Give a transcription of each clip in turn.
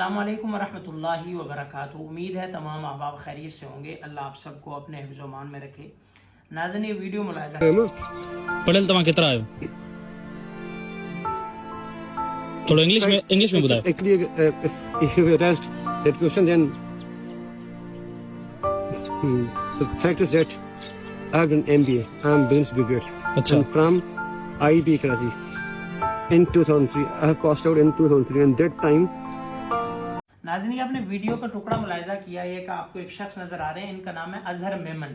السلام علیکم ورحمۃ اللہ وبرکاتہ۔ امید ہے تمام احباب خیریت سے ہوں گے۔ اللہ آپ سب کو اپنے حفظ و امان میں رکھے۔ ناظرین، یہ ویڈیو ملاحظہ پڑھل تمام کتنا آئے تھوڑا انگلش میں بتائیں۔ Actually, if you asked that question, then the fact is that I have done MBA. I am business graduate. Achha. And from IB Karachi in 2003. I have passed out in 2003, and that time. ناظرین، آپ نے video کا ٹکڑا ملاحظہ کیا ہے کہ آپ کو ایک شخص نظر آ رہے ہیں، ان کا نام ہے اظہر میمن،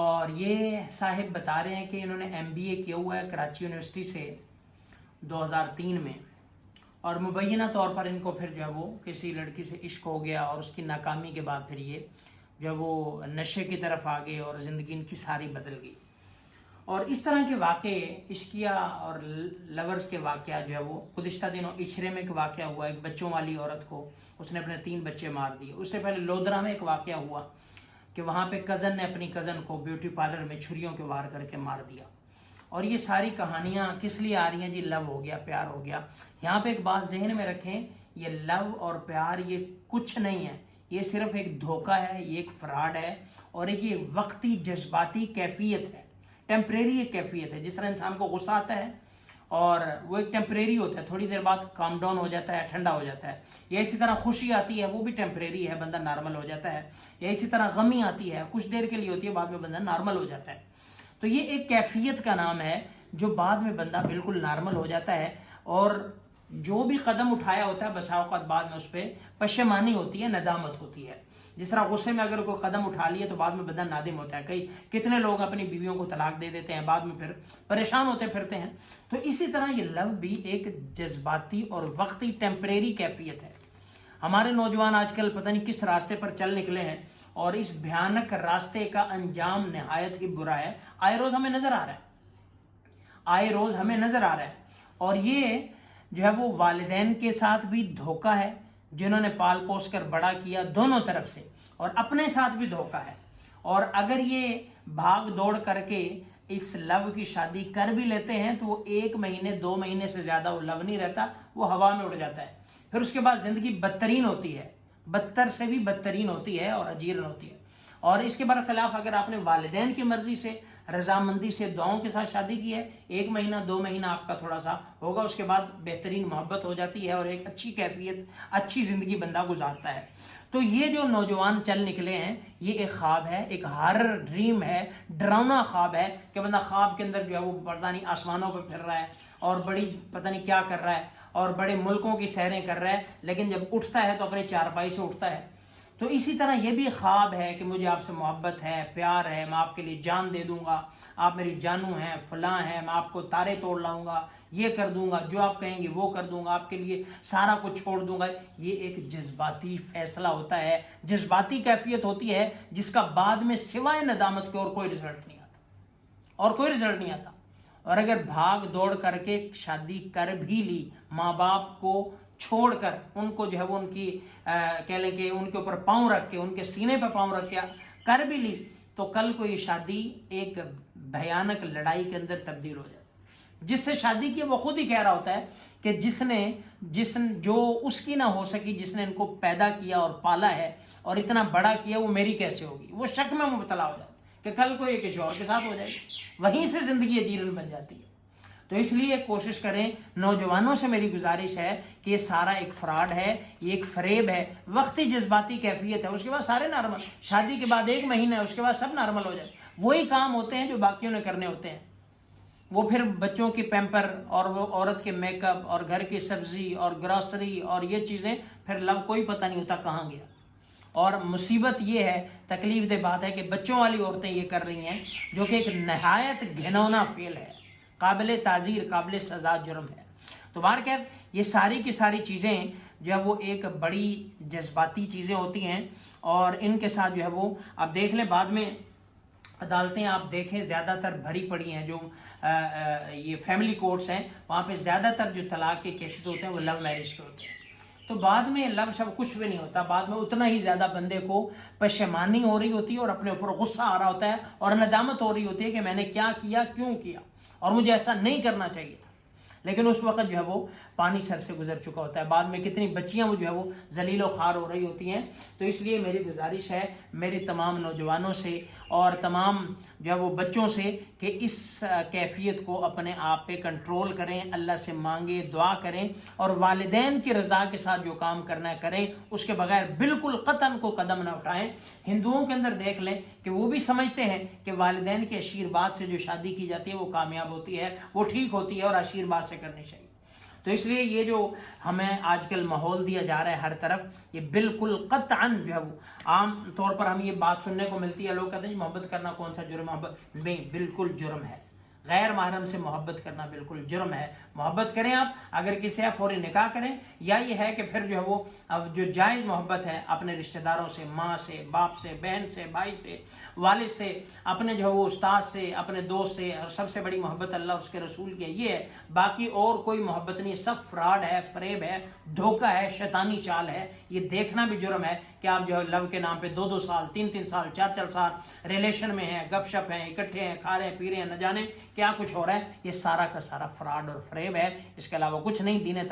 اور یہ صاحب بتا رہے ہیں کہ انہوں نے MBA کیا ہوا ہے کراچی یونیورسٹی سے 2003 میں، اور مبینہ طور پر ان کو پھر جو ہے وہ کسی لڑکی سے عشق ہو گیا، اور اس کی ناکامی کے بعد پھر یہ جو ہے وہ نشے کی طرف آ گئے اور زندگی ان کی ساری بدل گئی۔ اور اس طرح کے واقعے، عشقیہ اور لورز کے واقعہ جو ہے وہ گزشتہ دنوں اچھرے میں ایک واقعہ ہوا، ایک بچوں والی عورت کو اس نے اپنے 3 بچے مار دیے۔ اس سے پہلے لودرا میں ایک واقعہ ہوا کہ وہاں پہ کزن نے اپنی کزن کو بیوٹی پارلر میں چھریوں کے وار کر کے مار دیا۔ اور یہ ساری کہانیاں کس لیے آ رہی ہیں؟ جی لو ہو گیا، پیار ہو گیا۔ یہاں پہ ایک بات ذہن میں رکھیں، یہ لو اور پیار یہ کچھ نہیں ہے، یہ صرف ایک دھوکہ ہے، یہ ایک فراڈ ہے، اور ایک یہ وقتی جذباتی کیفیت ہے، ٹیمپریری ایک کیفیت ہے۔ جس طرح انسان کو غصہ آتا ہے اور وہ ایک ٹیمپریری ہوتا ہے، تھوڑی دیر بعد کام ڈاؤن ہو جاتا ہے، ٹھنڈا ہو جاتا ہے، یا اسی طرح خوشی آتی ہے، وہ بھی ٹیمپریری ہے، بندہ نارمل ہو جاتا ہے، یا اسی طرح غمی آتی ہے، کچھ دیر کے لیے ہوتی ہے، بعد میں بندہ نارمل ہو جاتا ہے۔ تو یہ ایک کیفیت کا نام ہے جو بعد میں بندہ بالکل نارمل ہو جاتا ہے، اور جو بھی قدم اٹھایا ہوتا ہے بسا اوقات بعد میں اس پہ پشیمانی ہوتی ہے، ندامت ہوتی ہے۔ جس طرح غصے میں اگر کوئی قدم اٹھا لیے تو بعد میں بندہ نادم ہوتا ہے۔ کتنے لوگ اپنی بیویوں کو طلاق دے دیتے ہیں، بعد میں پھر پریشان ہوتے پھرتے ہیں۔ تو اسی طرح یہ لو بھی ایک جذباتی اور وقتی ٹیمپریری کیفیت ہے۔ ہمارے نوجوان آج کل پتہ نہیں کس راستے پر چل نکلے ہیں، اور اس بھیانک راستے کا انجام نہایت ہی برا ہے، آئے روز ہمیں نظر آ رہا ہے۔ اور یہ جو ہے وہ والدین کے ساتھ بھی دھوکہ ہے، جنہوں نے پال پوس کر بڑا کیا دونوں طرف سے، اور اپنے ساتھ بھی دھوکہ ہے۔ اور اگر یہ بھاگ دوڑ کر کے اس لو کی شادی کر بھی لیتے ہیں تو وہ 1 مہینے 2 مہینے سے زیادہ وہ لو نہیں رہتا، وہ ہوا میں اڑ جاتا ہے۔ پھر اس کے بعد زندگی بدترین ہوتی ہے، بدتر سے بھی بدترین ہوتی ہے اور اجیرن ہوتی ہے۔ اور اس کے برخلاف اگر آپ نے والدین کی مرضی سے، رضامندی سے، دعاؤں کے ساتھ شادی کی ہے، 1 مہینہ 2 مہینہ آپ کا تھوڑا سا ہوگا، اس کے بعد بہترین محبت ہو جاتی ہے اور ایک اچھی کیفیت، اچھی زندگی بندہ گزارتا ہے۔ تو یہ جو نوجوان چل نکلے ہیں، یہ ایک خواب ہے، ایک ہارر ڈریم ہے، ڈراؤنا خواب ہے کہ بندہ خواب کے اندر جو ہے وہ پتہ نہیں آسمانوں پہ پھر رہا ہے اور بڑی پتہ نہیں کیا کر رہا ہے اور بڑے ملکوں کی سیریں کر رہا ہے، لیکن جب اٹھتا ہے تو اپنے چارپائی سے اٹھتا ہے۔ تو اسی طرح یہ بھی خواب ہے کہ مجھے آپ سے محبت ہے، پیار ہے، میں آپ کے لیے جان دے دوں گا، آپ میری جانو ہیں، فلاں ہیں، میں آپ کو تارے توڑ لاؤں گا، یہ کر دوں گا، جو آپ کہیں گے وہ کر دوں گا، آپ کے لیے سارا کچھ چھوڑ دوں گا۔ یہ ایک جذباتی فیصلہ ہوتا ہے، جذباتی کیفیت ہوتی ہے، جس کا بعد میں سوائے ندامت کے اور کوئی رزلٹ نہیں آتا۔ اور اگر بھاگ دوڑ کر کے شادی کر بھی لی، ماں باپ کو چھوڑ کر، ان کو جو ہے وہ ان کی کہہ لیں کہ ان کے اوپر پاؤں رکھ کے، ان کے سینے پہ پاؤں رکھ کے کر بھی لی، تو کل کو یہ شادی ایک بھیانک لڑائی کے اندر تبدیل ہو جائے۔ جس سے شادی کی وہ خود ہی کہہ رہا ہوتا ہے کہ جو اس کی نہ ہو سکی، جس نے ان کو پیدا کیا اور پالا ہے اور اتنا بڑا کیا، وہ میری کیسے ہوگی؟ وہ شک میں مبتلا ہو جائے کہ کل کو یہ کسی اور کے ساتھ ہو جائے گی، وہیں سے زندگی اجیرن بن جاتی ہے۔ تو اس لیے کوشش کریں، نوجوانوں سے میری گزارش ہے کہ یہ سارا ایک فراڈ ہے، یہ ایک فریب ہے، وقتی جذباتی کیفیت ہے، اس کے بعد سارے نارمل، شادی کے بعد 1 مہینہ ہے، اس کے بعد سب نارمل ہو جائے۔ وہی کام ہوتے ہیں جو باقیوں نے کرنے ہوتے ہیں، وہ پھر بچوں کی پیمپر اور وہ عورت کے میک اپ اور گھر کی سبزی اور گروسری اور یہ چیزیں، پھر لو کوئی پتہ نہیں ہوتا کہاں گیا۔ اور مصیبت یہ ہے، تکلیف دہ بات ہے کہ بچوں والی عورتیں یہ کر رہی ہیں، جو کہ ایک نہایت گھنونا فعل ہے، قابل تعزیر، قابل سزا جرم ہے۔ تو بہرکیف یہ ساری کی ساری چیزیں جو ہے وہ ایک بڑی جذباتی چیزیں ہوتی ہیں، اور ان کے ساتھ جو ہے وہ آپ دیکھ لیں، بعد میں عدالتیں آپ دیکھیں زیادہ تر بھری پڑی ہیں، جو یہ فیملی کورٹس ہیں، وہاں پہ زیادہ تر جو طلاق کے کیسز ہوتے ہیں وہ لو میرج کے ہوتے ہیں۔ تو بعد میں لو شب کچھ بھی نہیں ہوتا، بعد میں اتنا ہی زیادہ بندے کو پشیمانی ہو رہی ہوتی ہے اور اپنے اوپر غصہ آ رہا ہوتا ہے اور ندامت ہو رہی ہوتی ہے کہ میں نے کیا کیا، کیوں کیا، اور مجھے ایسا نہیں کرنا چاہیے تھا۔ لیکن اس وقت جو ہے وہ پانی سر سے گزر چکا ہوتا ہے، بعد میں کتنی بچیاں وہ جو ہے وہ ذلیل و خوار ہو رہی ہوتی ہیں۔ تو اس لیے میری گزارش ہے میری تمام نوجوانوں سے اور تمام جو ہے وہ بچوں سے کہ اس کیفیت کو اپنے آپ پہ کنٹرول کریں، اللہ سے مانگیں، دعا کریں، اور والدین کی رضا کے ساتھ جو کام کرنا ہے کریں، اس کے بغیر بالکل قطعاً کو قدم نہ اٹھائیں۔ ہندوؤں کے اندر دیکھ لیں کہ وہ بھی سمجھتے ہیں کہ والدین کے آشیرواد سے جو شادی کی جاتی ہے وہ کامیاب ہوتی ہے، وہ ٹھیک ہوتی ہے اور آشیرواد سے کرنی چاہیے۔ تو اس لیے یہ جو ہمیں آج کل ماحول دیا جا رہا ہے ہر طرف، یہ بالکل قطعاً جو ہے وہ عام طور پر ہم یہ بات سننے کو ملتی ہے، لوگ کہتے ہیں محبت کرنا کون سا جرم ہے؟ محبت نہیں، بالکل جرم ہے۔ غیر محرم سے محبت کرنا بالکل جرم ہے۔ محبت کریں آپ، اگر کسی ہے فوری نکاح کریں، یا یہ ہے کہ پھر جو ہے وہ اب جو جائز محبت ہے اپنے رشتہ داروں سے، ماں سے، باپ سے، بہن سے، بھائی سے، والد سے، اپنے جو ہے وہ استاد سے، اپنے دوست سے، اور سب سے بڑی محبت اللہ اور اس کے رسول کی ہے، یہ ہے۔ باقی اور کوئی محبت نہیں، سب فراڈ ہے، فریب ہے، دھوکہ ہے، شیطانی چال ہے۔ یہ دیکھنا بھی جرم ہے کہ آپ جو ہے لو کے نام پہ 2-2 سال، 3-3 سال، 4-4 سال ریلیشن میں ہیں، گپ شپ ہیں، اکٹھے ہیں، کھا رہے ہیں، پی رہے ہیں، نہ جانے کیا کچھ ہو رہا ہے۔ یہ سارا کا سارا فراڈ اور فریب ہے، اس کے علاوہ کچھ نہیں۔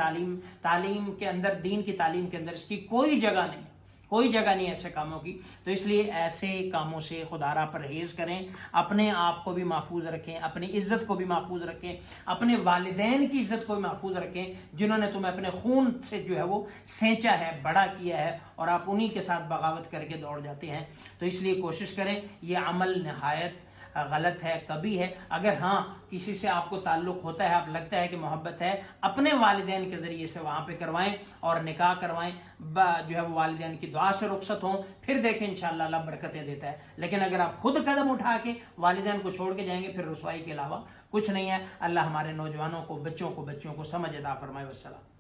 تعلیم کے اندر، دین کی تعلیم کے اندر اس کی کوئی جگہ نہیں ہے، کوئی جگہ نہیں ایسے کاموں کی۔ تو اس لیے ایسے کاموں سے خدا را پرہیز کریں، اپنے آپ کو بھی محفوظ رکھیں، اپنی عزت کو بھی محفوظ رکھیں، اپنے والدین کی عزت کو بھی محفوظ رکھیں جنہوں نے تمہیں اپنے خون سے جو ہے وہ سینچا ہے، بڑا کیا ہے، اور آپ انہی کے ساتھ بغاوت کر کے دوڑ جاتے ہیں۔ تو اس لیے کوشش کریں، یہ عمل نہایت غلط ہے، کبھی ہے۔ اگر ہاں کسی سے آپ کو تعلق ہوتا ہے، آپ لگتا ہے کہ محبت ہے، اپنے والدین کے ذریعے سے وہاں پہ کروائیں اور نکاح کروائیں، جو ہے وہ والدین کی دعا سے رخصت ہوں، پھر دیکھیں انشاءاللہ اللہ برکتیں دیتا ہے۔ لیکن اگر آپ خود قدم اٹھا کے والدین کو چھوڑ کے جائیں گے، پھر رسوائی کے علاوہ کچھ نہیں ہے۔ اللہ ہمارے نوجوانوں کو، بچوں کو سمجھ عطا فرمائے۔ والسلام۔